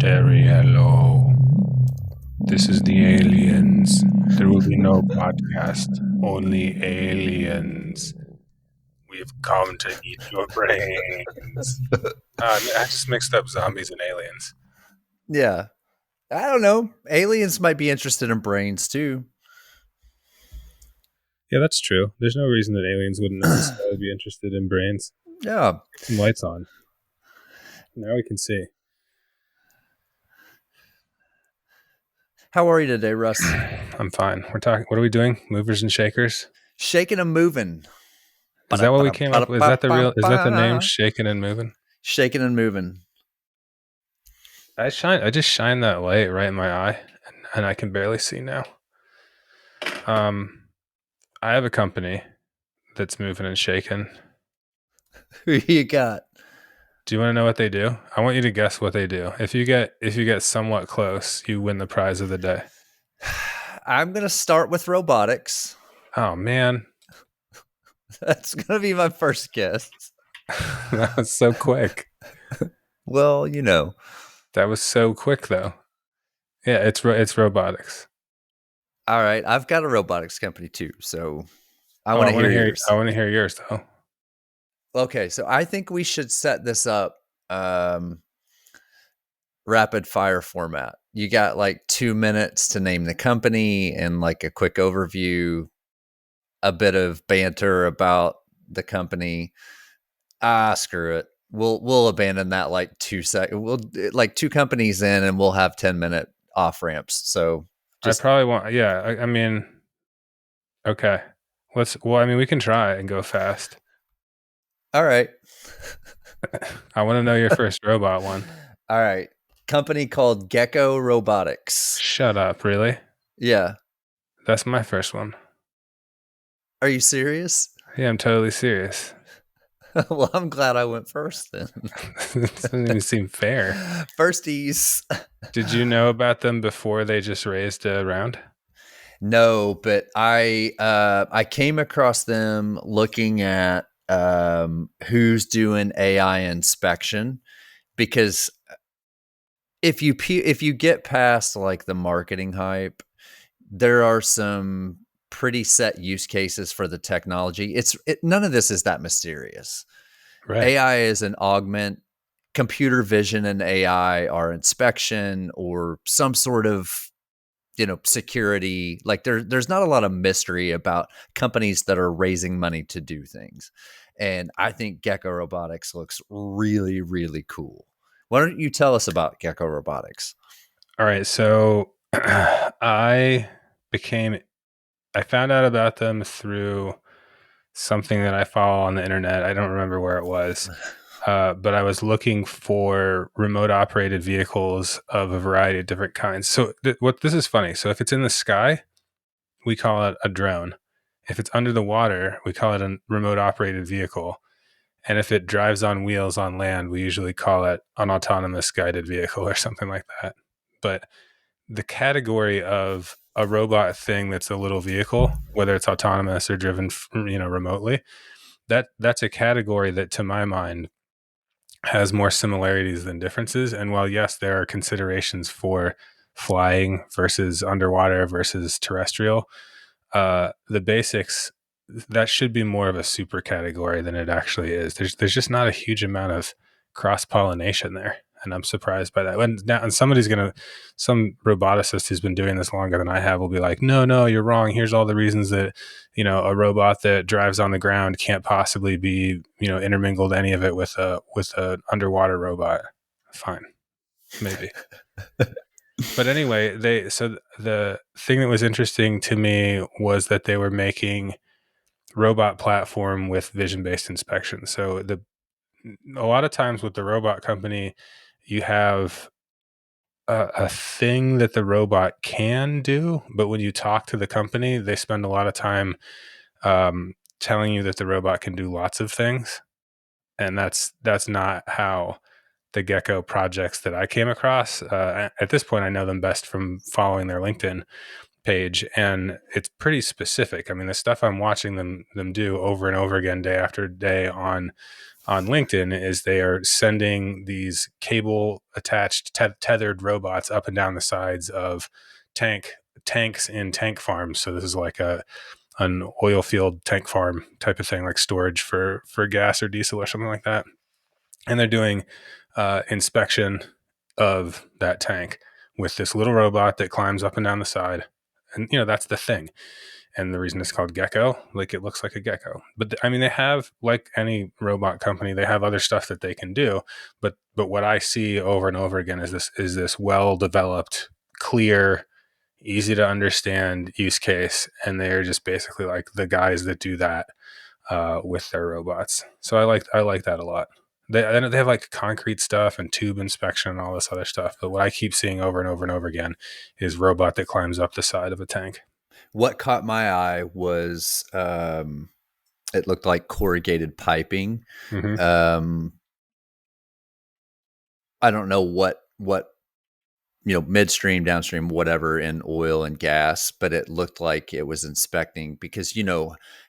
Terry, hello. This is the aliens. There will be no podcast, only aliens. We've come to eat your brains. I just mixed up zombies and aliens. Yeah. I don't know. Aliens might be interested in brains too. Yeah, that's true. There's no reason that aliens wouldn't necessarily be interested in brains. Yeah. Get some lights on. Now we can see. How are you today, Russ? I'm fine. We're talking. What are we doing? Movers and shakers. Shaking and moving. Is that what we came up with? Is that the real? Is that the name? Shaking and moving. Shaking and moving. I just shine that light right in my eye, and I can barely see now. I have a company that's moving and shaking. Who you got? Do you want to know what they do? I want you to guess what they do. If you get somewhat close, you win the prize of the day. I'm gonna start with robotics. Oh man, That's gonna be my first guess. that was so quick. Well, That was so quick, though. Yeah, it's robotics. All right, I've got a robotics company too, so I Oh, want to hear yours. I want to hear yours, though. Okay, so I think we should set this up rapid fire format. You got like 2 minutes to name the company and like a quick overview, a bit of banter about the company. Screw it. We'll abandon that like 2 seconds. We'll like 2 companies in and we'll have 10-minute off ramps. So I probably want. Yeah, I mean, okay. We can try and go fast. All right. I want to know your first robot one. All right. Company called Gecko Robotics. Shut up, really? Yeah. That's my first one. Are you serious? Yeah, I'm totally serious. Well, I'm glad I went first then. It doesn't even seem fair. Firsties. Did you know about them before they just raised a round? No, but I came across them looking at who's doing AI inspection, because if you get past like the marketing hype, there are some pretty set use cases for the technology. None of this is that mysterious. Right. AI is an augment. Computer vision and AI are inspection or some sort of security. Like there's not a lot of mystery about companies that are raising money to do things. And I think Gecko Robotics looks really, really cool. Why don't you tell us about Gecko Robotics? All right. So I found out about them through something that I follow on the internet. I don't remember where it was. But I was looking for remote operated vehicles of a variety of different kinds. So this is funny. So if it's in the sky, we call it a drone. If it's under the water, we call it a remote operated vehicle. And if it drives on wheels on land, we usually call it an autonomous guided vehicle or something like that. But the category of a robot thing that's a little vehicle, whether it's autonomous or driven, remotely, that's a category that, to my mind, has more similarities than differences. And while yes, there are considerations for flying versus underwater versus terrestrial, the basics, that should be more of a super category than it actually is. There's just not a huge amount of cross pollination there, and I'm surprised by that. And some roboticist who's been doing this longer than I have will be like, no, you're wrong. Here's all the reasons that a robot that drives on the ground can't possibly be intermingled any of it with a underwater robot. Fine, maybe. But anyway, the thing that was interesting to me was that they were making robot platform with vision-based inspection. So a lot of times with the robot company, you have a thing that the robot can do, but when you talk to the company, they spend a lot of time telling you that the robot can do lots of things, and that's not how the Gecko projects that I came across. At this point, I know them best from following their LinkedIn page, and it's pretty specific. I mean, the stuff I'm watching them do over and over again, day after day, on on LinkedIn is they are sending these cable attached tethered robots up and down the sides of tanks in tank farms. So this is like an oil field tank farm type of thing, like storage for gas or diesel or something like that. And they're doing inspection of that tank with this little robot that climbs up and down the side. And that's the thing. And the reason it's called Gecko, like it looks like a gecko. But I mean, they have, like any robot company, they have other stuff that they can do. But what I see over and over again is this well developed, clear, easy to understand use case, and they're just basically like the guys that do that with their robots. So I like that a lot. They have like concrete stuff and tube inspection and all this other stuff. But what I keep seeing over and over and over again is robot that climbs up the side of a tank. What caught my eye was it looked like corrugated piping. Mm-hmm. Um, I don't know what midstream, downstream, whatever, in oil and gas, but it looked like it was inspecting, because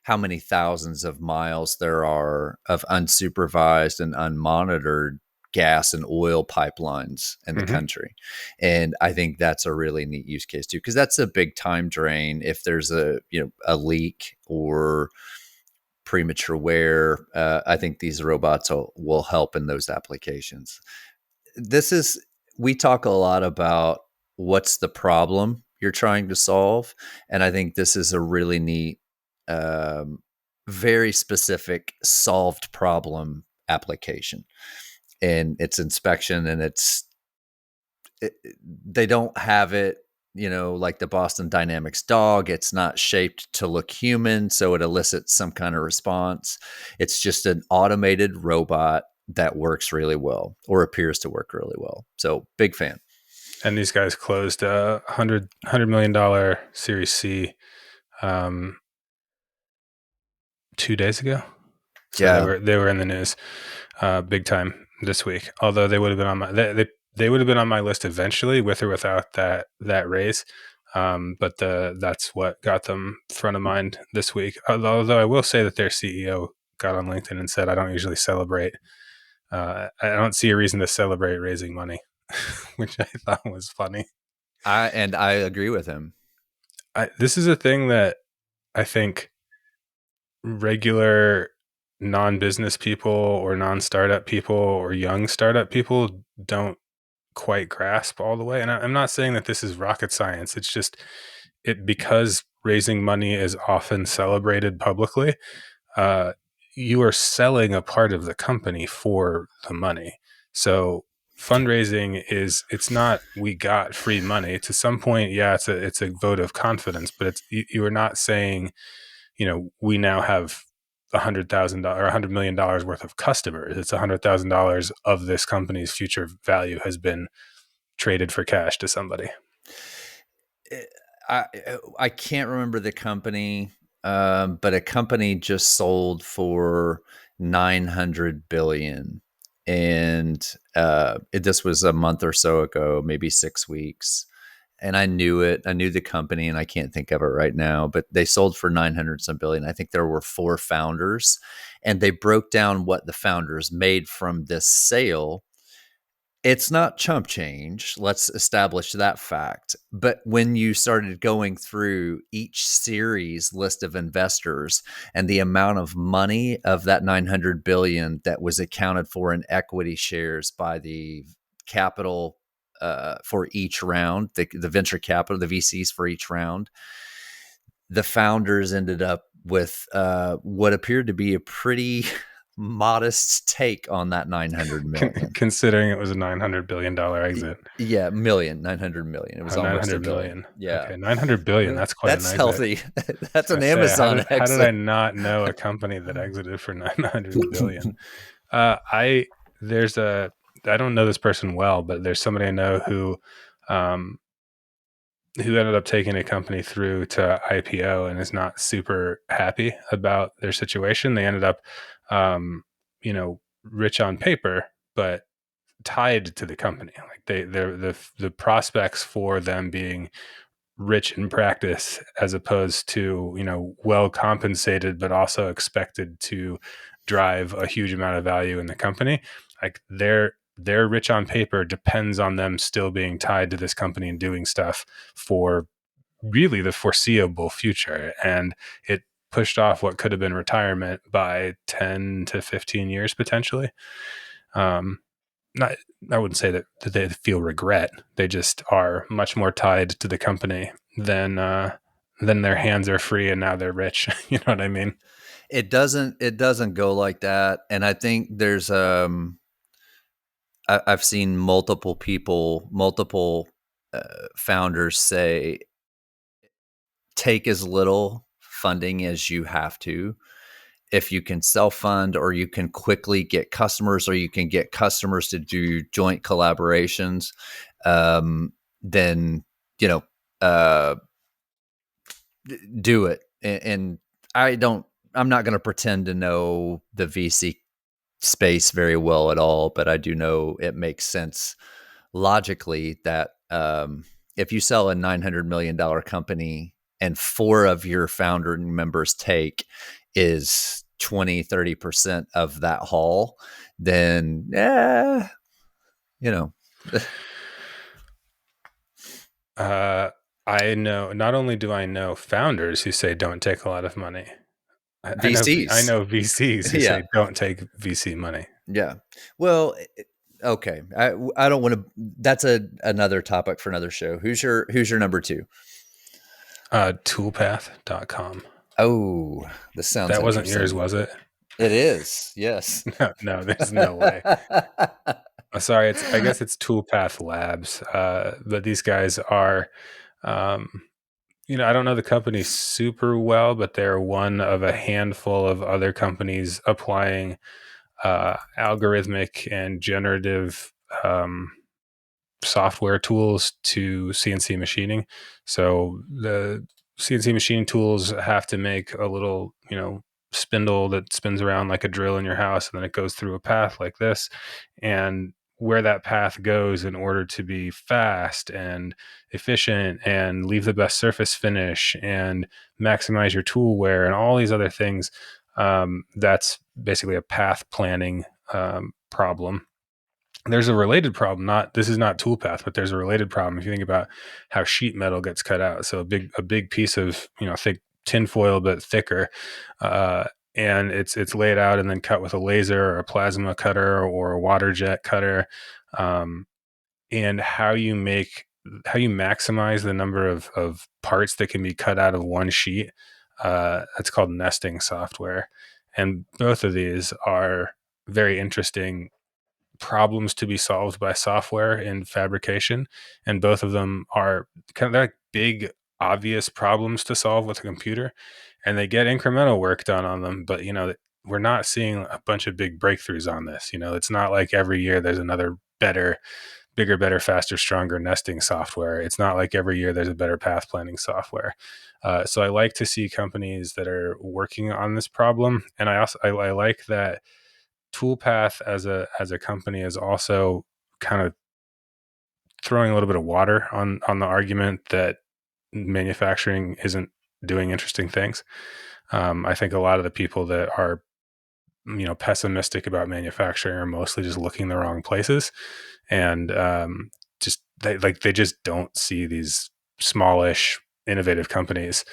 how many thousands of miles there are of unsupervised and unmonitored gas and oil pipelines in the Mm-hmm. country. And I think that's a really neat use case too, because that's a big time drain if there's a leak or premature wear. I think these robots will help in those applications. This is We talk a lot about what's the problem you're trying to solve, and I think this is a really neat, um, very specific solved problem application. And it's inspection, and they don't have it, like the Boston Dynamics dog. It's not shaped to look human, so it elicits some kind of response. It's just an automated robot that works really well, or appears to work really well. So big fan. And these guys closed a $100 million Series C, um, 2 days ago. So they Yeah. were they were in the news, big time this week. Although they would have been on my they would have been on my list eventually, with or without that raise. But that's what got them front of mind this week. Although I will say that their CEO got on LinkedIn and said, "I don't usually celebrate. I don't see a reason to celebrate raising money," which I thought was funny. I agree with him. This is a thing that I think regular non-business people or non-startup people or young startup people don't quite grasp all the way. And I'm not saying that this is rocket science. It's just because raising money is often celebrated publicly. Uh, you are selling a part of the company for the money. So fundraising it's not we got free money. To some point, yeah, it's a vote of confidence, but you are not saying, we now have $100,000 or $100 million worth of customers. It's $100,000 of this company's future value has been traded for cash to somebody. I I can't remember the company, but a company just sold for 900 billion, and this was a month or so ago, maybe 6 weeks. And I knew it. I knew the company, and I can't think of it right now. But they sold for 900 some billion. I think there were 4 founders, and they broke down what the founders made from this sale. It's not chump change. Let's establish that fact. But when you started going through each series list of investors and the amount of money of that 900 billion that was accounted for in equity shares by the capital for each round, the venture capital, the VCs for each round, the founders ended up with what appeared to be a pretty modest take on that 900 million. Considering it was a $900 billion exit. Yeah, 900 million. It was Oh, almost a 900 billion. million. Yeah. Okay, 900 billion. That's quite an That's exit. healthy. That's I was an gonna say, Amazon how did I exit. not know a company that exited for 900 billion? I there's a I don't know this person well, but there's somebody I know um, who ended up taking a company through to IPO and is not super happy about their situation. They ended up, um, rich on paper, but tied to the company. Like the prospects for them being rich in practice, as opposed to well compensated but also expected to drive a huge amount of value in the company. Like their rich on paper depends on them still being tied to this company and doing stuff for really the foreseeable future. And it pushed off what could have been retirement by 10 to 15 years potentially. Um, not, I wouldn't say that they feel regret. They just are much more tied to the company than their hands are free and now they're rich. You know what I mean? It doesn't go like that. And I think there's I've seen multiple founders say, take as little funding as you have to. If you can self fund, or you can quickly get customers, or you can get customers to do joint collaborations, then, you know, uh, do it. And I'm not going to pretend to know the VC space very well at all, but I do know it makes sense logically that if you sell a $900 million company and 4 of your founder members take is 20-30% of that haul, then you know. I know, not only do I know founders who say don't take a lot of money, I VCs. know VCs who Yeah. say don't take VC money. Yeah. Well, okay. I don't want to. That's another topic for another show. Who's your number 2? Toolpath.com. Oh, this sounds That wasn't yours, interesting. was it? It is. Yes. No, no, there's no way. Sorry, I guess it's Toolpath Labs. But these guys are, um, I don't know the company super well, but they're one of a handful of other companies applying algorithmic and generative software tools to CNC machining. So the CNC machining tools have to make a little, spindle that spins around like a drill in your house, and then it goes through a path like this. And where that path goes, in order to be fast and efficient and leave the best surface finish and maximize your tool wear and all these other things, that's basically a path planning problem. There's a related problem. This is not Toolpath, but there's a related problem if you think about how sheet metal gets cut out. So a big piece of thick tin foil but thicker, and it's laid out and then cut with a laser or a plasma cutter or a water jet cutter, and how you maximize the number of parts that can be cut out of one sheet. That's called nesting software, and both of these are very interesting problems to be solved by software in fabrication, and both of them are kind of like big obvious problems to solve with a computer, and they get incremental work done on them. But we're not seeing a bunch of big breakthroughs on this. It's not like every year there's another better, bigger, better, faster, stronger nesting software. It's not like every year there's a better path planning software. So I like to see companies that are working on this problem, and I like that Toolpath as a company is also kind of throwing a little bit of water on the argument that manufacturing isn't doing interesting things. I think a lot of the people that are pessimistic about manufacturing are mostly just looking the wrong places, and they just don't see these smallish innovative companies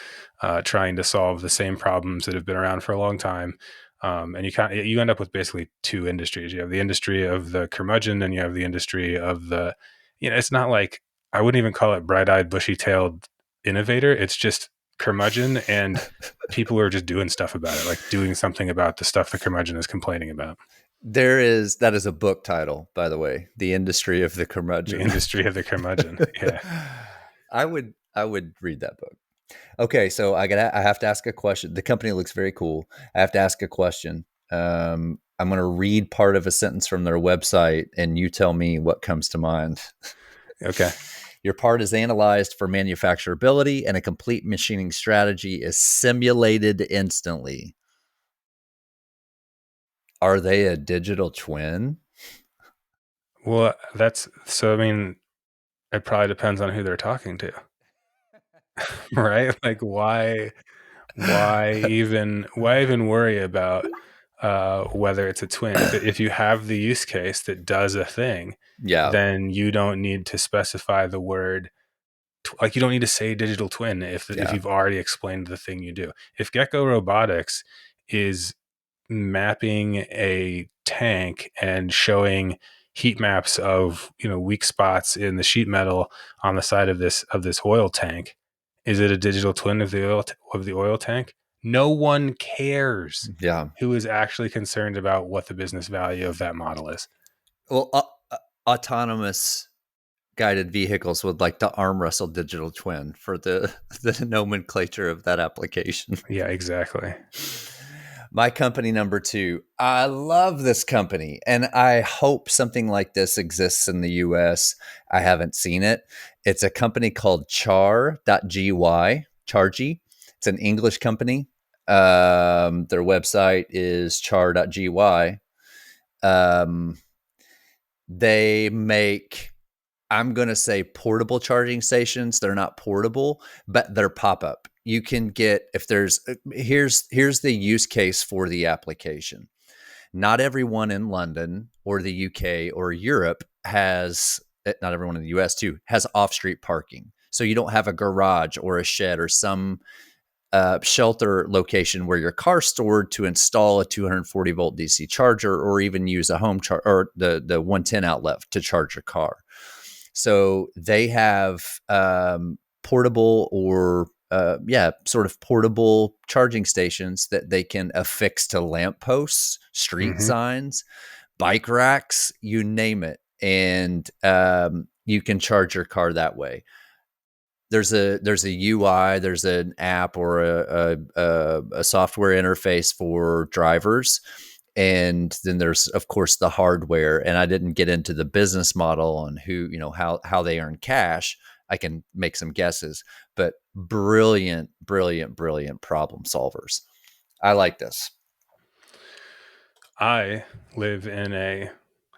trying to solve the same problems that have been around for a long time. And you end up with basically 2 industries. You have the industry of the curmudgeon, and you have the industry of the, it's not like, I wouldn't even call it bright-eyed, bushy-tailed innovator. It's just curmudgeon and people who are just doing stuff about it, like doing something about the stuff the curmudgeon is complaining about. That is a book title, by the way. The Industry of the The Curmudgeon. industry of the curmudgeon. Yeah. I would read that book. Okay, so I have to ask a question. The company looks very cool. I have to ask a question. I'm going to read part of a sentence from their website, and you tell me what comes to mind. Okay. Your part is analyzed for manufacturability, and a complete machining strategy is simulated instantly. Are they a digital twin? Well, I mean, it probably depends on who they're talking to, right? Like why even worry about whether it's a twin. If you have the use case that does a thing, Yeah. then you don't need to specify the word. Like, you don't need to say digital twin if Yeah. you've already explained the thing you do. If Gecko Robotics is mapping a tank and showing heat maps of, weak spots in the sheet metal on the side of this oil tank, is it a digital twin of the oil tank? No one cares Yeah. who is actually concerned about what the business value of that model is. Well, autonomous guided vehicles would like to arm wrestle digital twin for the the nomenclature of that application. Yeah, exactly. My company number 2. I love this company, and I hope something like this exists in the US. I haven't seen it. It's a company called Char.gy. Char.gy. It's an English company. Their website is char.gy. Um, they make, I'm going to say, portable charging stations. They're not portable, but they're pop up. You can get, if there's, here's the use case for the application. Not everyone in London or the UK or Europe has, not everyone in the US too, has off street parking. So you don't have a garage or a shed or some shelter location where your car's stored to install a 240 volt DC charger, or even use a home charge or the 110 outlet to charge your car. So they have portable or sort of portable charging stations that they can affix to lampposts, street Hmm. signs, bike racks, you name it, and you can charge your car that way. There's a UI, there's an app or a software interface for drivers, and then there's of course the hardware. And I didn't get into the business model on who, how they earn cash. I can make some guesses, but brilliant, brilliant, brilliant problem solvers. I like this. I live in a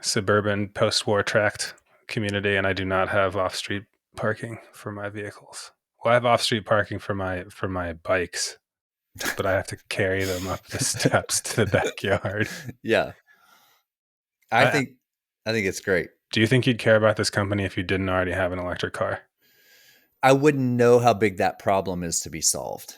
suburban post-war tract community, and I do not have off-street parking for my vehicles. Well, I have off-street parking for my bikes, but I have to carry them up the steps to the backyard. Yeah, I I, think I think it's great. do you think you'd care about this company if you didn't already have an electric car? I wouldn't know how big that problem is to be solved.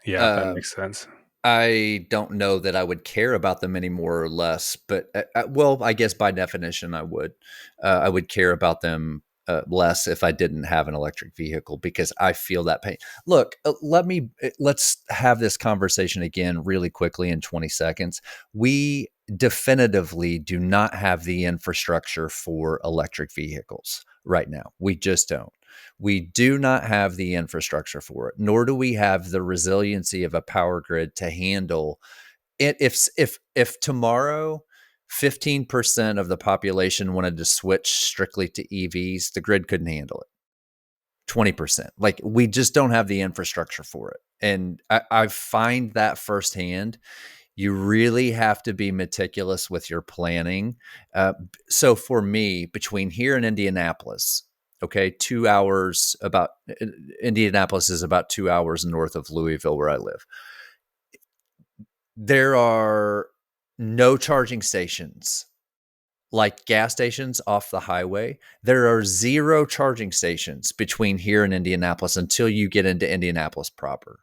Yeah, that Um, makes sense. I don't know that I would care about them any more or less, but well, I guess by definition, I would. I would care about them less if I didn't have an electric vehicle, because I feel that pain. Look, let's have this conversation again really quickly in 20 seconds. We definitively do not have the infrastructure for electric vehicles right now. We just don't. We do not have the infrastructure for it, nor do we have the resiliency of a power grid to handle it. If tomorrow 15% of the population wanted to switch strictly to EVs, the grid couldn't handle it. 20%. Like, we just don't have the infrastructure for it. And I find that firsthand. You really have to be meticulous with your planning. So for me, between here and Indianapolis, okay, 2 hours, about Indianapolis is about 2 hours north of Louisville, where I live. There are no charging stations like gas stations off the highway. There are zero charging stations between here and Indianapolis until you get into Indianapolis proper,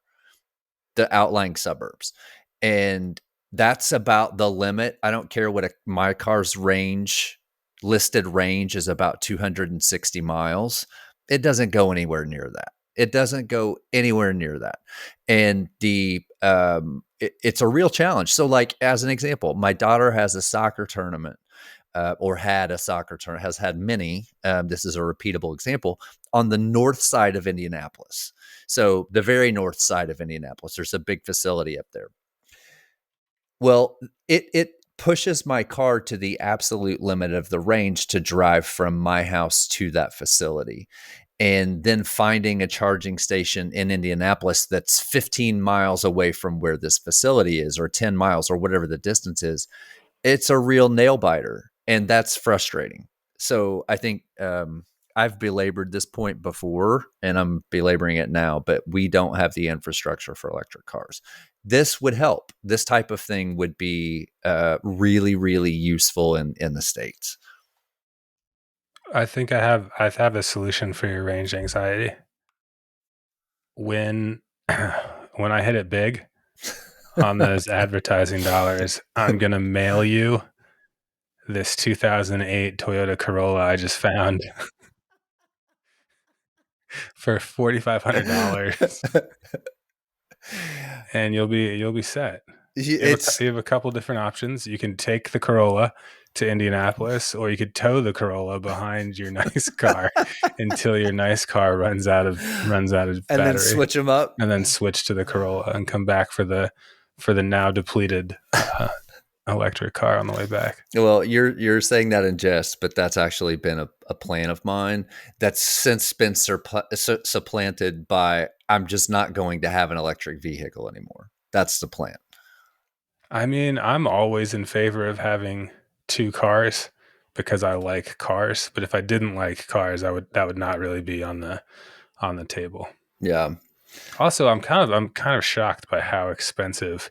the outlying suburbs. And that's about the limit. I don't care what my car's listed range is about 260 miles. It doesn't go anywhere near that. It doesn't go anywhere near that. And it's a real challenge. So, like, as an example, my daughter has a soccer tournament, or had a soccer tournament, has had many. This is a repeatable example on the north side of Indianapolis. So the very north side of Indianapolis, there's a big facility up there. Well, it pushes my car to the absolute limit of the range to drive from my house to that facility. And then finding a charging station in Indianapolis that's 15 miles away from where this facility is, or 10 miles, or whatever the distance is, it's a real nail biter. And that's frustrating. So I think I've belabored this point before, and I'm belaboring it now, but we don't have the infrastructure for electric cars. This would help. This type of thing would be really, really useful in the States. I think I have a solution for your range anxiety. When when I hit it big on those advertising dollars, I'm gonna mail you this 2008 Toyota Corolla I just found for $4,500, and you'll be set. It's You have a couple different options. You can take the Corolla to Indianapolis, or you could tow the Corolla behind your nice car until your nice car runs out of and then battery, switch them up. and then switch to the Corolla and come back for the now depleted electric car on the way back. Well, you're saying that in jest, but that's actually been a plan of mine that's since been supplanted by I'm just not going to have an electric vehicle anymore. That's the plan. I mean, I'm always in favor of having two cars because I like cars. But if I didn't like cars, that would not really be on the table. Yeah. Also, I'm kind of shocked by how expensive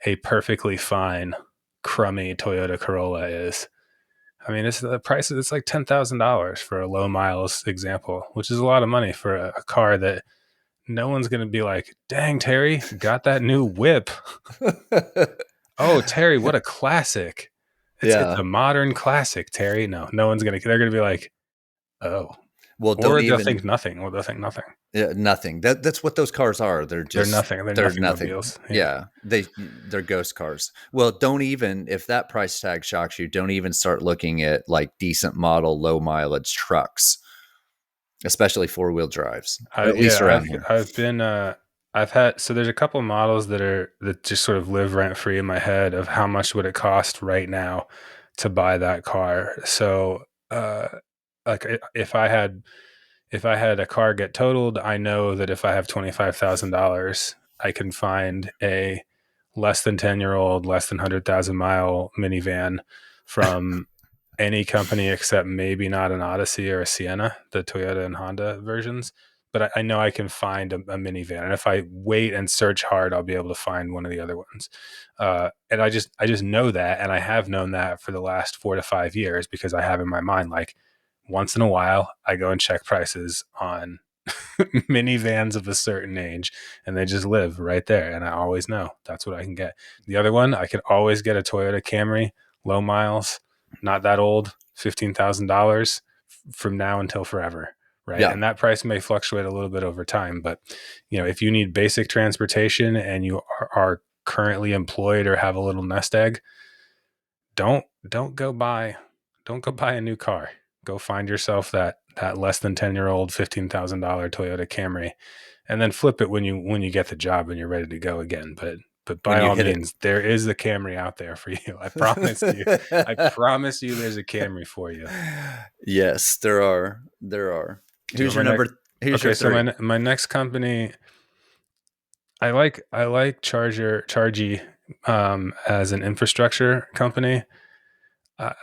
a perfectly fine, crummy Toyota Corolla is. I mean, it's the price. It's like $10,000 for a low miles example, which is a lot of money for a car that no one's going to be like, "Dang, Terry, got that new whip." Oh, Terry, what a classic. It's Yeah. a modern classic, Terry. No, no one's gonna. They're gonna be like, oh, Well, don't or they'll even think nothing. Well, they'll think nothing. nothing. That's what those cars are. They're They're just nothing. They're they're nothing nothing. mobiles. Yeah. Yeah, they're ghost cars. Well, don't even if that price tag shocks you, don't even start looking at like decent model low mileage trucks, especially four-wheel drives. I At least yeah. around I've here. I've been I've had so there's a couple of models that just sort of live rent free in my head of how much would it cost right now to buy that car. So like if I had a car get totaled, I know that if I have $25,000, I can find a less than 10-year-old, less than 100,000 mile minivan from any company except maybe not an Odyssey or a Sienna, the Toyota and Honda versions. But I know I can find a minivan, and if I wait and search hard, I'll be able to find one of the other ones. And I just know that, and I have known that for the last 4 to 5 years because I have in my mind like once in a while I go and check prices on minivans of a certain age, and they just live right there, and I always know that's what I can get. The other one, I could always get a Toyota Camry, low miles, not that old, $15,000 from now until forever, right? Yeah. And that price may fluctuate a little bit over time, but if you need basic transportation and you are currently employed or have a little nest egg, don't don't go buy don't go buy a new car. Go find yourself that less than 10-year-old $15,000 Toyota Camry, and then flip it when you get the job and you're ready to go again. But When by you all hit it. means, there is a Camry out there for you. I promise you. I promise you there's a Camry for you. Yes, there are. There are. Do you Who's want your my next? number? Who's your Okay, so three? my next company, I like Char.gy as an infrastructure company.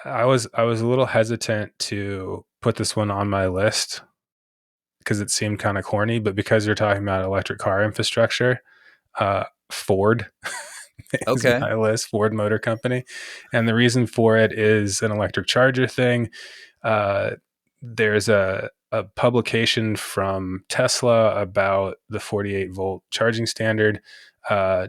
I was a little hesitant to put this one on my list because it seemed kind of corny, but because you're talking about electric car infrastructure, Ford is Okay. my list, Ford Motor Company. And the reason for it is an electric charger thing. Uh, there's a publication from Tesla about the 48-volt charging standard.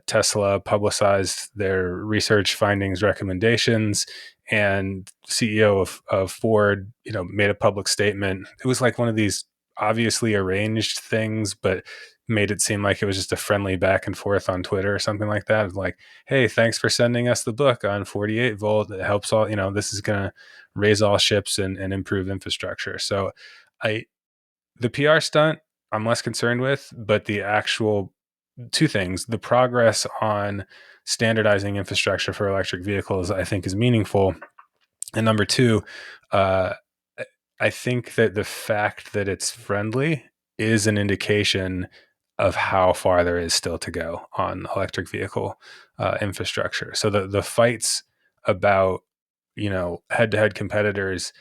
Tesla publicized their research findings, recommendations, and CEO of Ford, made a public statement. It was like one of these obviously arranged things, but made it seem like it was just a friendly back and forth on Twitter or something like that. Of like, hey, thanks for sending us the book on 48 volt. It helps all, this is going to raise all ships and improve infrastructure. So I, the PR stunt, I'm less concerned with, but the actual two things, the progress on standardizing infrastructure for electric vehicles, I think is meaningful. And number two, uh, I think that the fact that it's friendly is an indication of how far there is still to go on electric vehicle infrastructure. So the fights about head to head competitors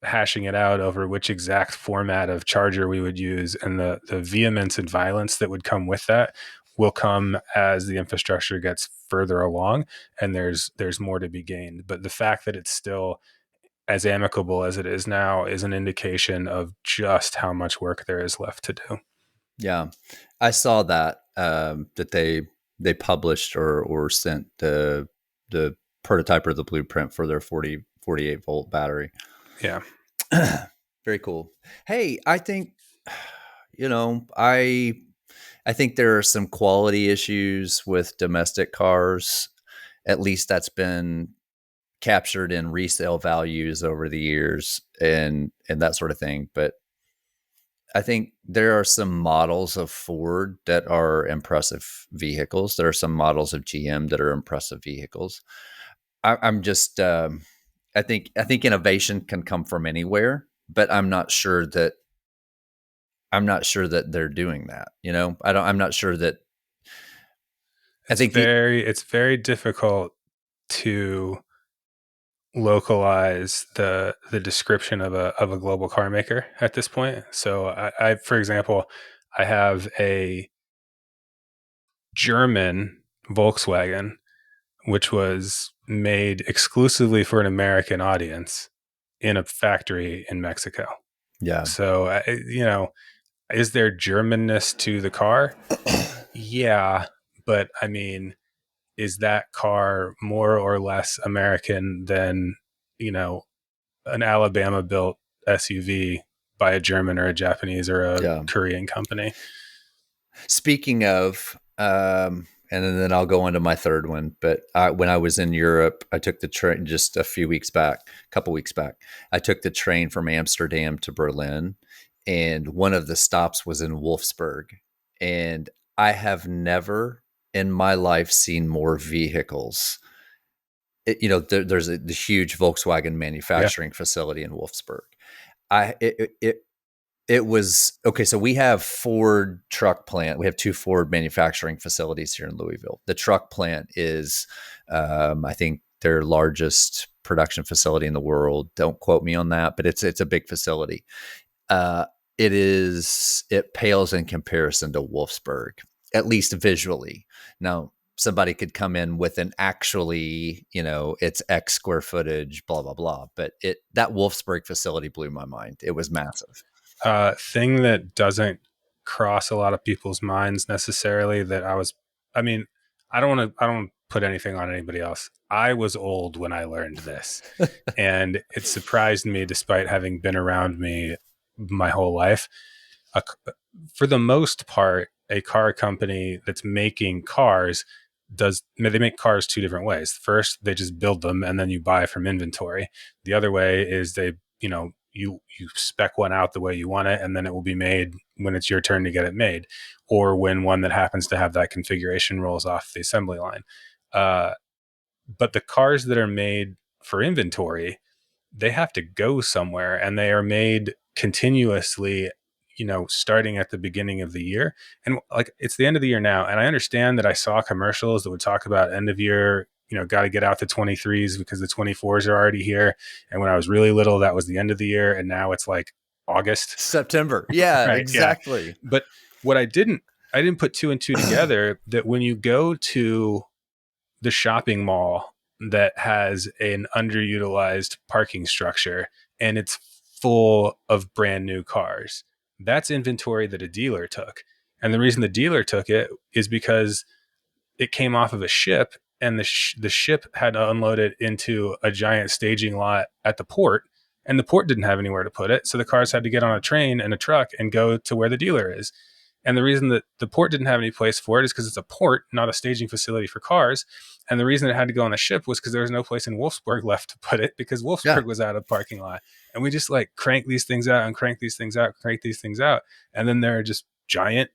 hashing it out over which exact format of charger we would use, and the vehemence and violence that would come with that will come as the infrastructure gets further along and there's more to be gained. But the fact that it's still as amicable as it is now is an indication of just how much work there is left to do. Yeah, I saw that that they published or sent the prototype or the blueprint for their 48 volt battery. Yeah. Very cool. Hey, I think you know I think there are some quality issues with domestic cars. At least that's been captured in resale values over the years and that sort of thing. But I think there are some models of Ford that are impressive vehicles. There are some models of GM that are impressive vehicles. I'm just, I think innovation can come from anywhere, but I'm not sure that they're doing that. You know, I'm not sure that. I think the It's very difficult to localize the description of a global car maker at this point. So I for example, I have a German Volkswagen which was made exclusively for an American audience in a factory in Mexico. yeah So is there Germanness to the car? Yeah, but I mean, is that car more or less American than, you know, an Alabama built SUV by a German or a Japanese or a yeah. Korean company? Speaking of, and then I'll go into my third one. But when I was in Europe, I took the train just a couple weeks back. I took the train from Amsterdam to Berlin, and one of the stops was in Wolfsburg. And I have never in my life seen more vehicles. There's the huge Volkswagen Yeah. manufacturing facility in Wolfsburg. I it was okay. So we have Ford truck plant. We have two Ford manufacturing facilities here in Louisville. The truck plant is, I think, their largest production facility in the world. Don't quote me on that, but it's a big facility. Uh, it pales in comparison to Wolfsburg, at least visually. Now, somebody could come in with an actually, it's X square footage, blah blah blah. But that Wolfsburg facility blew my mind. It was massive. Thing that doesn't cross a lot of people's minds necessarily that I mean, I don't put anything on anybody else. I was old when I learned this, and it surprised me despite having been around me my whole life. A, for the most part, a car company that's making cars they make cars two different ways. First, they just build them and then you buy from inventory. The other way is they, you spec one out the way you want it, and then it will be made when it's your turn to get it made, or when one that happens to have that configuration rolls off the assembly line. Uh, but the cars that are made for inventory, they have to go somewhere, and they are made continuously, starting at the beginning of the year. And like, it's the end of the year now, and I understand that I saw commercials that would talk about end of year, got to get out the 23s because the 24s are already here. And when I was really little, that was the end of the year, and now it's like August. September. Yeah, Right, yeah. exactly. But what I didn't put two and two together, that when you go to the shopping mall that has an underutilized parking structure and it's full of brand new cars, that's inventory that a dealer took. And the reason the dealer took it is because it came off of a ship, and the ship had to unload it into a giant staging lot at the port, and the port didn't have anywhere to put it, so the cars had to get on a train and a truck and go to where the dealer is. And the reason that the port didn't have any place for it is because it's a port, not a staging facility for cars. And the reason it had to go on the ship was because there was no place in Wolfsburg left to put it, because Yeah. Wolfsburg was out of parking lot. And we just like crank these things out and crank these things out, crank these things out. And then there are just giant,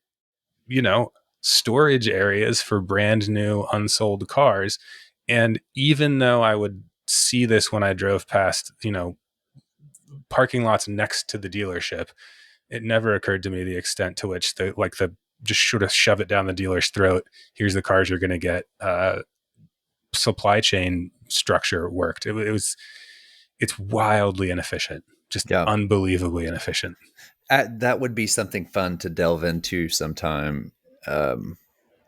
you know, storage areas for brand new unsold cars. And even though I would see this when I drove past, parking lots next to the dealership, it never occurred to me the extent to which the just sort of shove it down the dealer's throat. Here's the cars you're going to get. Supply chain structure worked. It's wildly inefficient, just Yeah. unbelievably inefficient. That would be something fun to delve into sometime.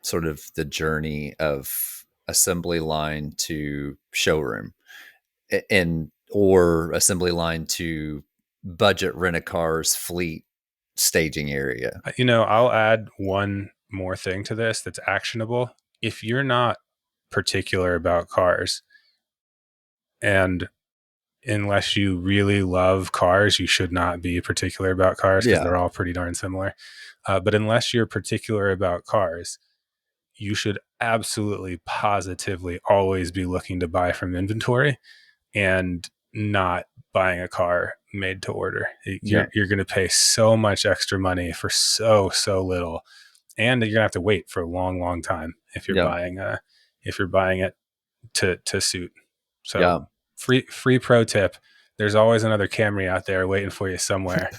Sort of the journey of assembly line to showroom, and or assembly line to budget rent a car's fleet staging area. I'll add one more thing to this that's actionable. If you're not particular about cars, and unless you really love cars, you should not be particular about cars because Yeah. they're all pretty darn similar. But unless you're particular about cars, you should absolutely positively always be looking to buy from inventory and not buying a car made to order. Yeah. You're going to pay so much extra money for so little, and you're going to have to wait for a long time Yeah. if you're buying it to suit. So Yeah. free pro tip: there's always another Camry out there waiting for you somewhere.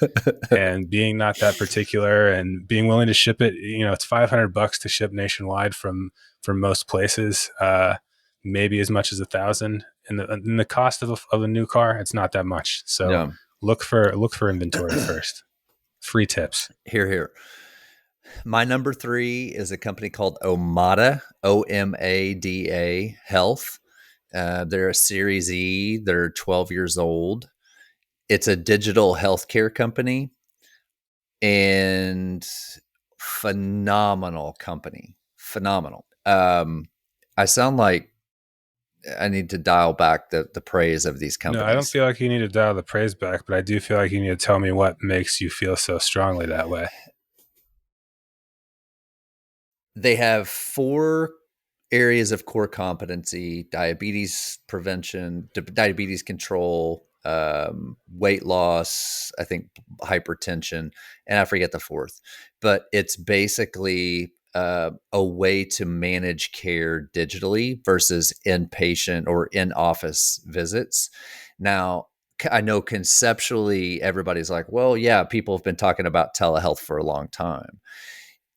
And being not that particular and being willing to ship it, it's $500 to ship nationwide from most places. Maybe as much as 1,000. In the cost of a new car, it's not that much. So Yeah. look for inventory first. Free tips. Here. My number 3 is a company called Omada, Omada Health. They're a Series E. They're 12 years old. It's a digital healthcare company and phenomenal company. Phenomenal. I sound like I need to dial back the praise of these No, I don't companies. feel like you need to dial the praise back, but I do feel like you need to tell me what makes you feel so strongly that way. They have 4 areas of core competency: diabetes prevention, diabetes control, weight loss, I think hypertension, and I forget the fourth. But it's basically a way to manage care digitally versus inpatient or in office visits. Now, I know conceptually everybody's like, well, yeah, people have been talking about telehealth for a long time.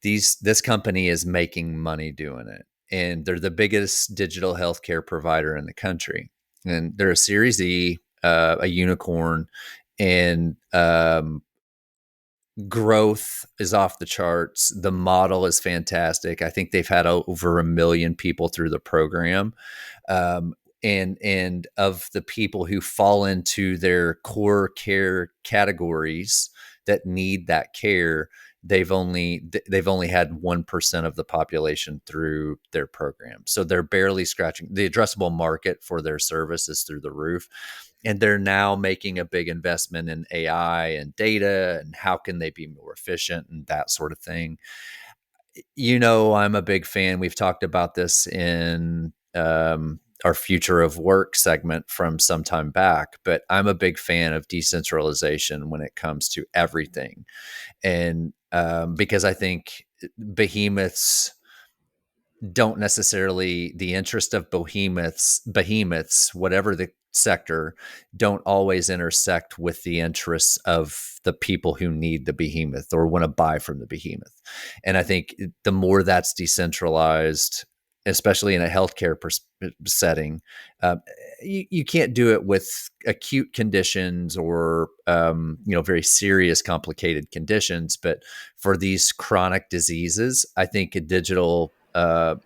This company is making money doing it, and they're the biggest digital healthcare provider in the country, and they're a Series E, a unicorn, and growth is off the charts. The model is fantastic. I think they've had over 1 million people through the program. um, and of the people who fall into their core care categories that need that care, they've only had 1% of the population through their program. So they're barely scratching the addressable market for their services through the roof. And they're now making a big investment in AI and data and how can they be more efficient and that sort of thing. I'm a big fan. We've talked about this in our future of work segment from some time back, but I'm a big fan of decentralization when it comes to everything. And because I think behemoths don't necessarily, the interest of behemoths, whatever the sector, don't always intersect with the interests of the people who need the behemoth or want to buy from the behemoth. And I think the more that's decentralized, especially in a healthcare setting, uh, you can't do it with acute conditions or very serious, complicated conditions. But for these chronic diseases, I think a digital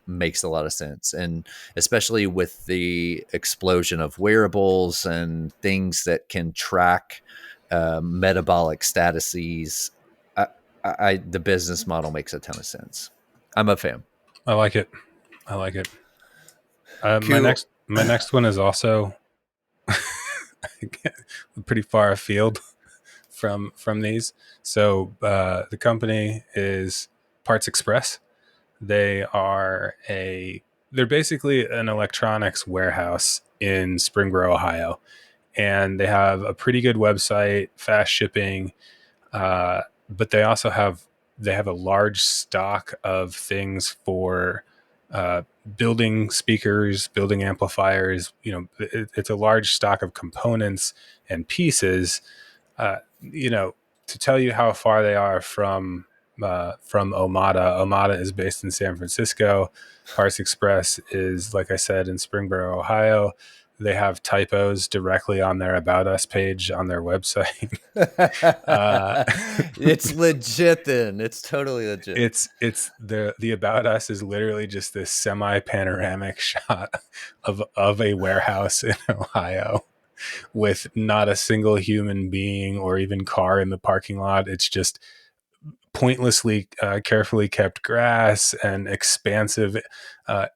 makes a lot of sense. And especially with the explosion of wearables and things that can track metabolic statuses, the business model makes a ton of sense. I'm a fan. I like it. I like it. My Cool. next one is also pretty far afield from these. So the company is Parts Express. They are they're basically an electronics warehouse in Springboro, Ohio, and they have a pretty good website, fast shipping, but they have a large stock of things for building speakers, building amplifiers. It's a large stock of components and pieces. To tell you how far they are from Omada. Omada is based in San Francisco. Parts Express is, like I said, in Springboro, Ohio. They have typos directly on their About Us page on their website. uh, It's legit then. It's totally legit. it's the About Us is literally just this semi panoramic shot of a warehouse in Ohio with not a single human being or even car in the parking lot. It's just pointlessly carefully kept grass and expansive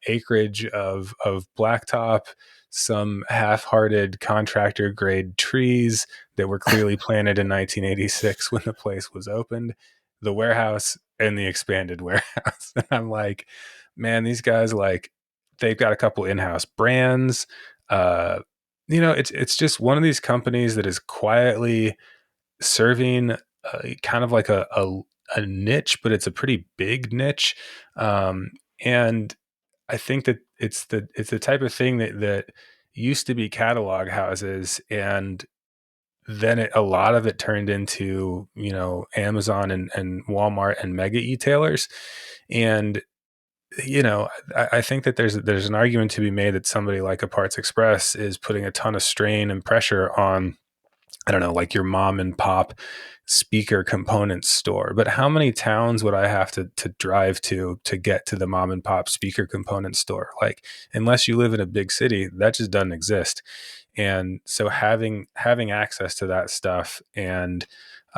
acreage of blacktop, some half-hearted contractor grade trees that were clearly planted in 1986 when the place was opened, the warehouse and the expanded warehouse. And I'm like, man, these guys, like, they've got a couple in-house brands. uh it's just one of these companies that is quietly serving kind of like a niche, but it's a pretty big niche. And I think that it's the type of thing that used to be catalog houses, and then a lot of it turned into, Amazon and Walmart and mega e-tailers. And I think that there's an argument to be made that somebody like a Parts Express is putting a ton of strain and pressure on, I don't know, like your mom and pop speaker components store. But how many towns would I have to drive to get to the mom and pop speaker component store? Like, unless you live in a big city, that just doesn't exist. And so having access to that stuff and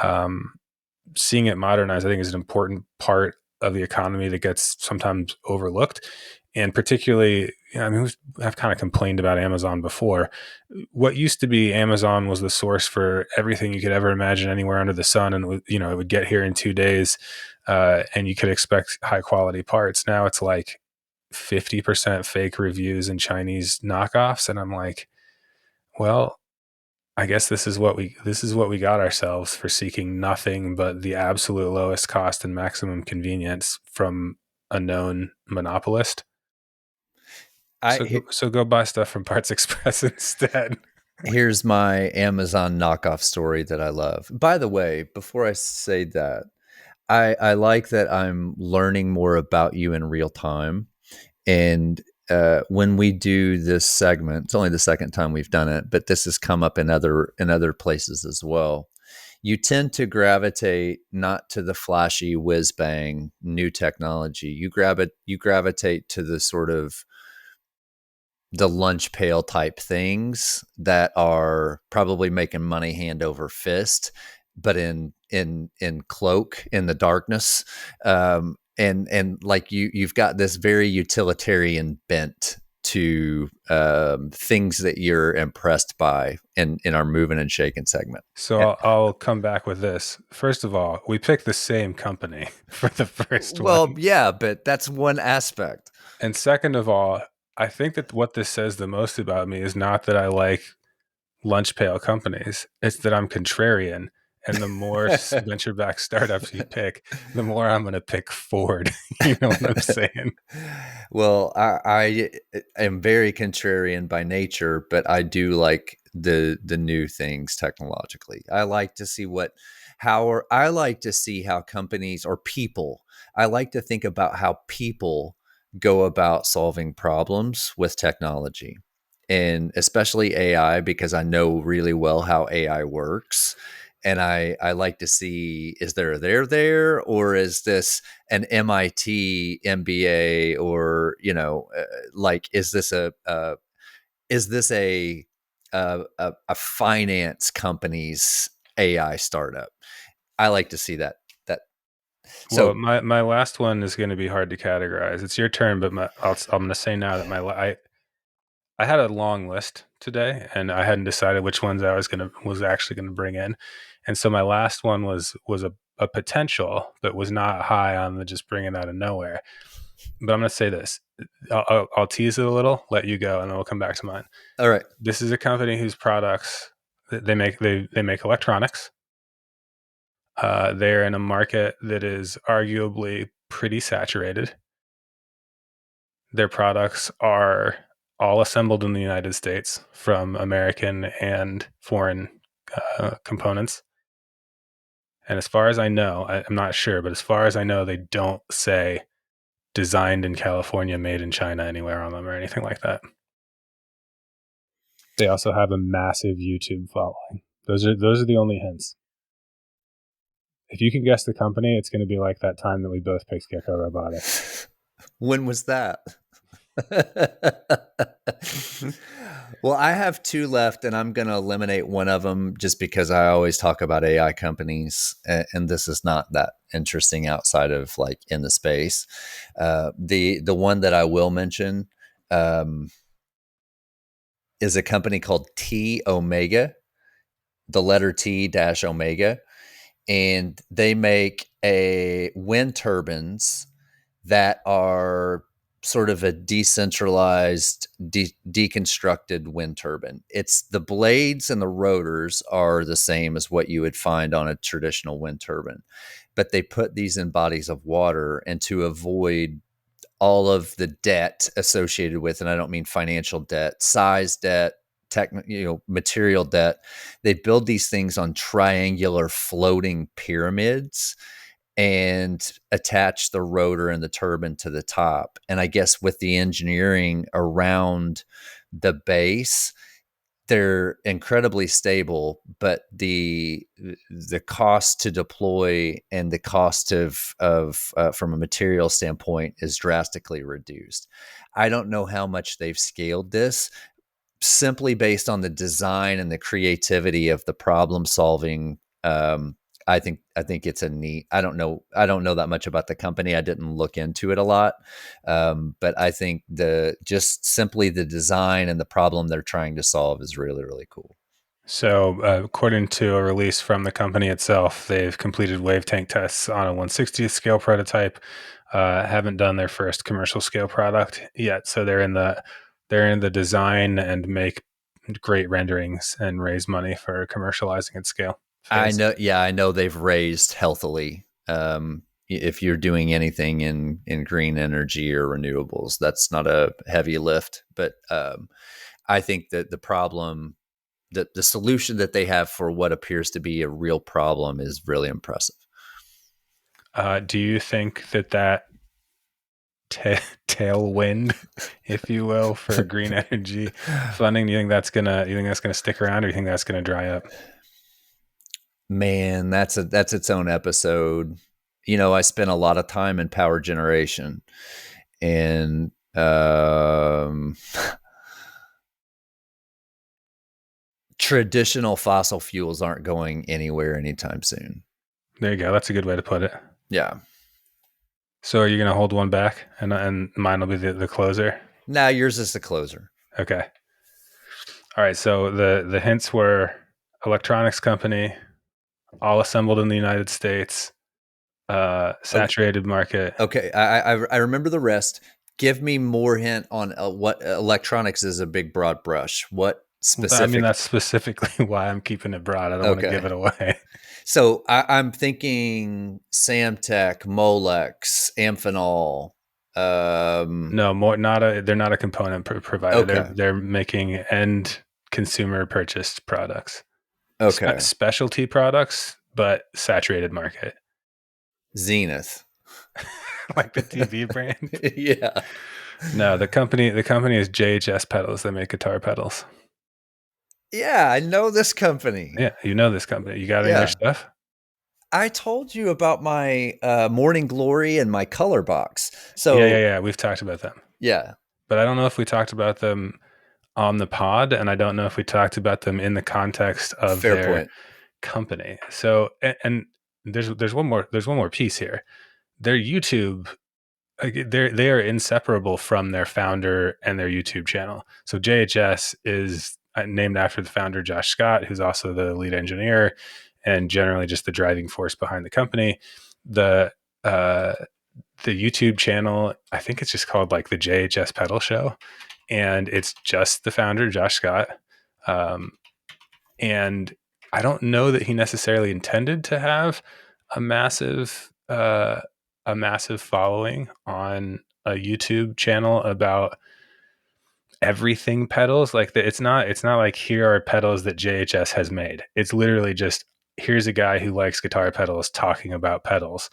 um, seeing it modernized, I think, is an important part of the economy that gets sometimes overlooked. And particularly, I mean, I've kind of complained about Amazon before. What used to be Amazon was the source for everything you could ever imagine anywhere under the sun, and it would get here in 2 days, and you could expect high quality parts. Now it's like 50% fake reviews and Chinese knockoffs, and I'm like, well, I guess this is what we got ourselves for seeking nothing but the absolute lowest cost and maximum convenience from a known monopolist. So I go buy stuff from Parts Express instead. Here's my Amazon knockoff story that I love. By the way, before I say that, I like that I'm learning more about you in real time. And when we do this segment, it's only the second time we've done it, but this has come up in other places as well. You tend to gravitate not to the flashy whiz bang new technology. You gravitate to the sort of the lunch pail type things that are probably making money hand over fist, but in cloak in the darkness. And like you've got this very utilitarian bent to things that you're impressed by in our moving and shaking segment. So I'll come back with this. First of all, we picked the same company for the first Well, one. yeah, but that's one aspect. And second of all, I think that what this says the most about me is not that I like lunch pail companies. It's that I'm contrarian. And the more venture backed startups you pick, the more I'm going to pick Ford. You know what I'm saying? Well, I am very contrarian by nature, but I do like the new things technologically. I like to see I like to see how companies or people. I like to think about how people go about solving problems with technology, and especially AI, because I know really well how AI works. And I like to see, is there a there, or is this an MIT MBA, or like, is this a finance company's AI startup? I like to see that. That Well, so my last one is going to be hard to categorize. It's your turn, but I'm going to say now that I had a long list today, and I hadn't decided which ones was actually gonna bring in. And so my last one was a potential, but was not high on the just bringing out of nowhere. But I'm gonna say this. I'll tease it a little, let you go, and then we'll come back to mine. all right. This is a company whose products they make electronics. They're in a market that is arguably pretty saturated. Their products are all assembled in the United States from American and foreign components. And as far as I know, I'm not sure, but as far as I know, they don't say designed in California, made in China anywhere on them or anything like that. They also have a massive YouTube following. Those are the only hints. If you can guess the company, it's going to be like that time that we both picked Gecko Robotics. When was that? Well, I have two left, and I'm going to eliminate one of them just because I always talk about AI companies, and this is not that interesting outside of like in the space. The one that I will mention um, is a company called T Omega, the letter T dash Omega, and they make a wind turbines that are sort of a decentralized, deconstructed wind turbine. It's the blades and the rotors are the same as what you would find on a traditional wind turbine, but they put these in bodies of water, and to avoid all of the debt associated with, and I don't mean financial debt, size debt, material debt. They build these things on triangular floating pyramids and attach the rotor and the turbine to the top. And I guess with the engineering around the base, they're incredibly stable, but the cost to deploy and the cost of from a material standpoint is drastically reduced. I don't know how much they've scaled this, simply based on the design and the creativity of the problem solving. I think it's a neat. I don't know that much about the company. I didn't look into it a lot, but I think the just simply the design and the problem they're trying to solve is really really cool. So, according to a release from the company itself, they've completed wave tank tests on a 1/60th scale prototype. Haven't done their first commercial scale product yet, so they're in the design and make great renderings and raise money for commercializing at scale I phase. know. Yeah, I know they've raised healthily. If you're doing anything in green energy or renewables, that's not a heavy lift. But I think that the problem, that the solution that they have for what appears to be a real problem, is really impressive. Do you think that tailwind, if you will, for green energy funding, do you think that's gonna stick around, or do you think that's gonna dry up? Man, that's its own episode. I spent a lot of time in power generation, and traditional fossil fuels aren't going anywhere anytime soon. There you go. That's a good way to put it. Yeah. So are you gonna hold one back, and mine will be the closer? Now yours is the closer. Okay. All right. So the hints were electronics company, all assembled in the United States, Okay. saturated market. Okay. I remember the rest. Give me more hint on what electronics is. A big broad brush. What I mean, specific? that's specifically why I'm keeping it broad. I don't want to give Okay. it away. So I'm thinking Samtec, Molex, Amphenol. No, more not a. They're not a component provider. They're Okay. they're making end consumer purchased products, Okay. specialty products, but saturated market, Zenith. like the TV brand. Yeah. No, the company is JHS Pedals. They make guitar pedals. Yeah, I know this company. Yeah, you know this company. You got any of their Yeah. stuff? I told you about my Morning Glory and my color box. Yeah, yeah, So, yeah. We've talked about them, yeah, but I don't know if we talked about them on the pod, and I don't know if we talked about them in the context of fair their point. company. So, and there's one more piece here. Their YouTube, they are inseparable from their founder and their YouTube channel. So JHS is named after the founder Josh Scott, who's also the lead engineer and generally just the driving force behind the company. The uh, the YouTube channel, I think it's just called like the JHS Pedal Show, and it's just the founder Josh Scott. Um, and I don't know that he necessarily intended to have a massive following on a YouTube channel about everything pedals. Like it's not like here are pedals that JHS has made. It's literally just here's a guy who likes guitar pedals talking about pedals.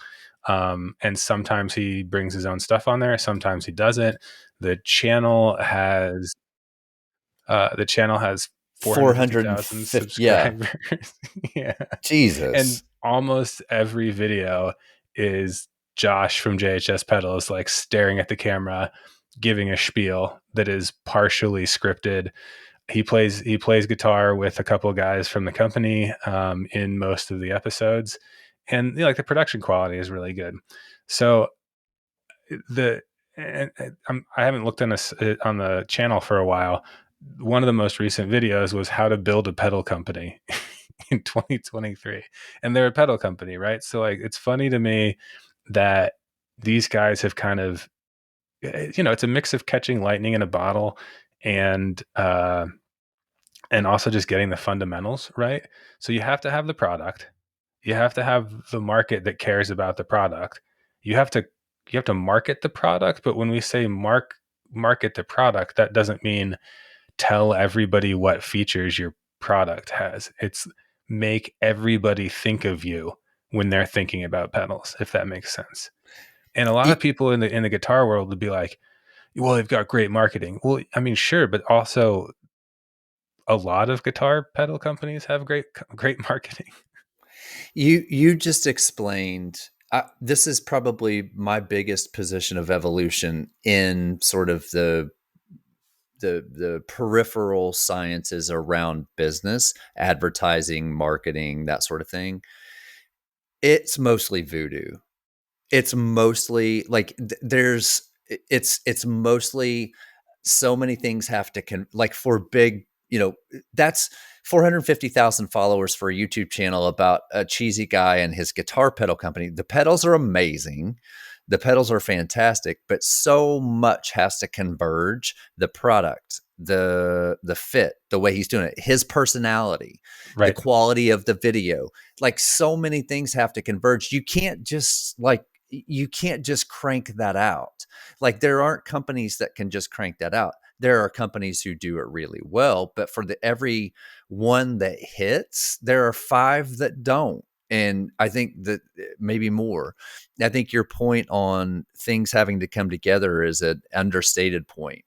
And sometimes he brings his own stuff on there, sometimes he doesn't. The channel has 450,000 450. Yeah. subscribers. Yeah. And Jesus. almost every video is Josh from JHS Pedals like staring at the camera, giving a spiel that is partially scripted. He plays guitar with a couple of guys from the company in most of the episodes, and like the production quality is really good. So the I haven't looked on this on the channel for a while. One of the most recent videos was how to build a pedal company in 2023, and they're a pedal company, right? So like it's funny to me that these guys have kind of, it's a mix of catching lightning in a bottle and also just getting the fundamentals right. So you have to have the product, you have to have the market that cares about the product, you have to market the product. But when we say market the product, that doesn't mean tell everybody what features your product has. It's make everybody think of you when they're thinking about pedals, if that makes sense. And a lot of Y- people in the guitar world would be like, well, they've got great marketing. Well, I mean, sure, but also a lot of guitar pedal companies have great marketing. you just explained. This is probably my biggest position of evolution in sort of the peripheral sciences around business, advertising, marketing, that sort of thing. It's mostly voodoo. It's mostly like it's mostly so many things have to like for big, that's 450,000 followers for a YouTube channel about a cheesy guy and his guitar pedal company. The pedals are amazing. The pedals are fantastic, but so much has to converge: the product, the fit, the way he's doing it, his personality, the Right. quality of the video. Like so many things have to converge. You can't just crank that out. Like there aren't companies that can just crank that out. There are companies who do it really well, but for the every one that hits, there are five that don't. And I think that maybe more. I think your point on things having to come together is an understated point.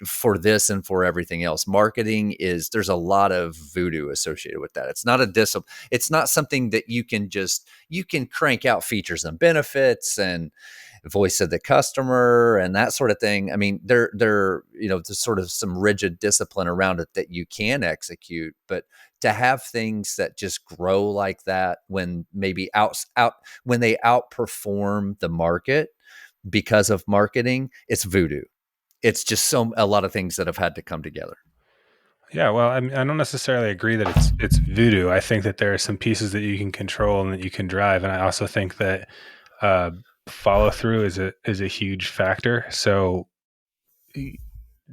For this and for everything else, marketing is, there's a lot of voodoo associated with that. It's not a discipline. It's not something that you can crank out features and benefits and voice of the customer and that sort of thing. I mean, there's sort of some rigid discipline around it that you can execute, but to have things that just grow like that when maybe when they outperform the market because of marketing, it's voodoo. It's just a lot of things that have had to come together. Yeah, well, I mean, I don't necessarily agree that it's voodoo. I think that there are some pieces that you can control and that you can drive, and I also think that uh, follow through is a huge factor. So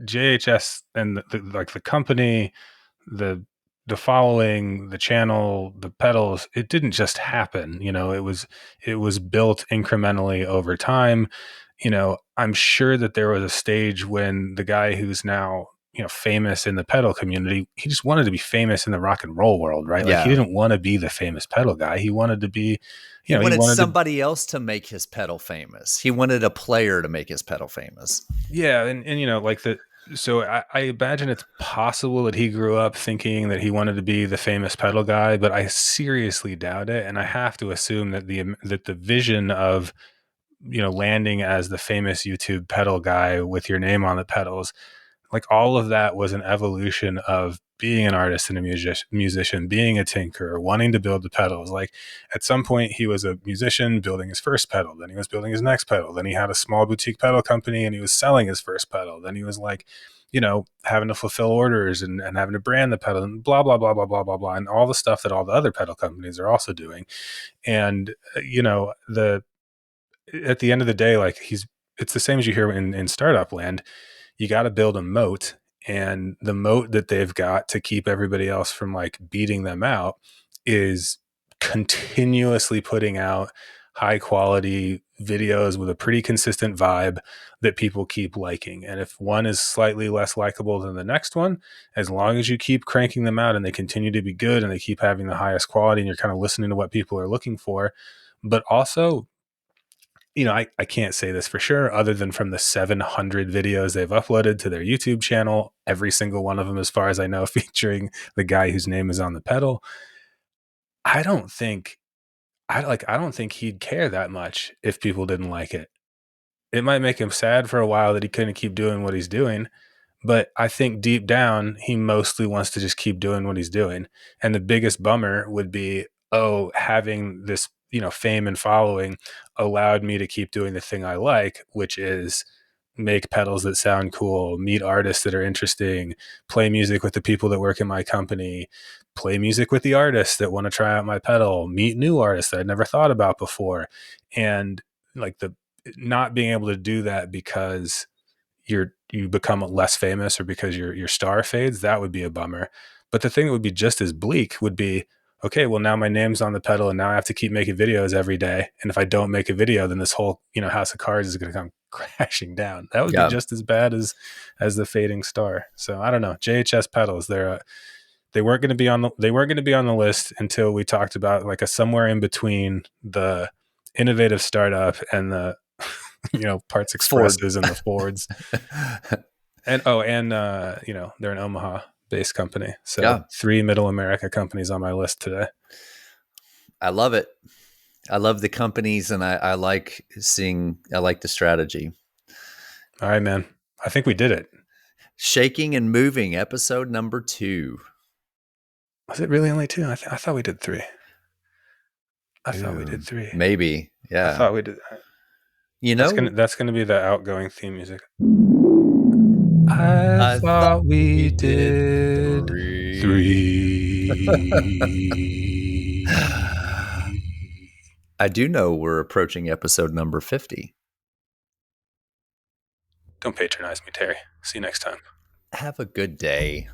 JHS and like the company, the following, the channel, the pedals, it didn't just happen. It was built incrementally over time. I'm sure that there was a stage when the guy who's now, famous in the pedal community, he just wanted to be famous in the rock and roll world, right? Like he Yeah. didn't want to be the famous pedal guy. He wanted to be, He he wanted wanted to. somebody else to make his pedal famous. He wanted a player to make his pedal famous. Yeah, and like so I imagine it's possible that he grew up thinking that he wanted to be the famous pedal guy, but I seriously doubt it. And I have to assume that the vision of, landing as the famous YouTube pedal guy with your name on the pedals, like all of that was an evolution of being an artist and a musician, being a tinker, wanting to build the pedals. Like at some point he was a musician building his first pedal, then he was building his next pedal, then he had a small boutique pedal company and he was selling his first pedal, then he was like, having to fulfill orders and having to brand the pedal and blah blah blah blah blah blah blah, and all the stuff that all the other pedal companies are also doing. And the at the end of the day, like it's the same as you hear in startup land. You got to build a moat, and the moat that they've got to keep everybody else from like beating them out is continuously putting out high quality videos with a pretty consistent vibe that people keep liking. And if one is slightly less likable than the next one, as long as you keep cranking them out and they continue to be good and they keep having the highest quality and you're kind of listening to what people are looking for, but also I can't say this for sure other than from the 700 videos they've uploaded to their YouTube channel, every single one of them, as far as I know, featuring the guy whose name is on the pedal. I don't think I don't think he'd care that much if people didn't like it. It might make him sad for a while that he couldn't keep doing what he's doing, but I think deep down, he mostly wants to just keep doing what he's doing. And the biggest bummer would be, oh, having this, fame and following allowed me to keep doing the thing I like, which is make pedals that sound cool, meet artists that are interesting, play music with the people that work in my company, play music with the artists that want to try out my pedal, meet new artists that I'd never thought about before. And like the not being able to do that because you become less famous or because your star fades, that would be a bummer. But the thing that would be just as bleak would be, okay, well now my name's on the pedal and now I have to keep making videos every day. And if I don't make a video, then this whole, house of cards is going to come crashing down. That would be Yeah. just as bad as the fading star. So I don't know. JHS pedals, they weren't going to be on the list until we talked about like a somewhere in between the innovative startup and the parts Ford. expresses and the Fords. And they're an Omaha based company. So Yeah. 3 middle America companies on my list today. I love it. I love the companies, and I like the strategy. All right, man. I think we did it. Shaking and Moving, episode number 2. Was it really only 2? I thought we did 3. I thought we did Ooh, 3. maybe. I Yeah. thought we did. You That's know, gonna be the outgoing theme music. I I thought thought we we did did 3. 3. I do know we're approaching episode number 50. Don't patronize me, Terry. See you next time. Have a good day.